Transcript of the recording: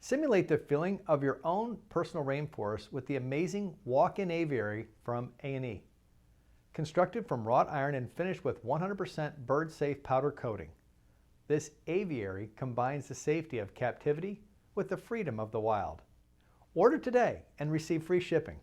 Simulate the feeling of your own personal rainforest with the amazing walk-in aviary from A&E. Constructed from wrought iron and finished with 100% bird-safe powder coating, this aviary combines the safety of captivity with the freedom of the wild. Order today and receive free shipping.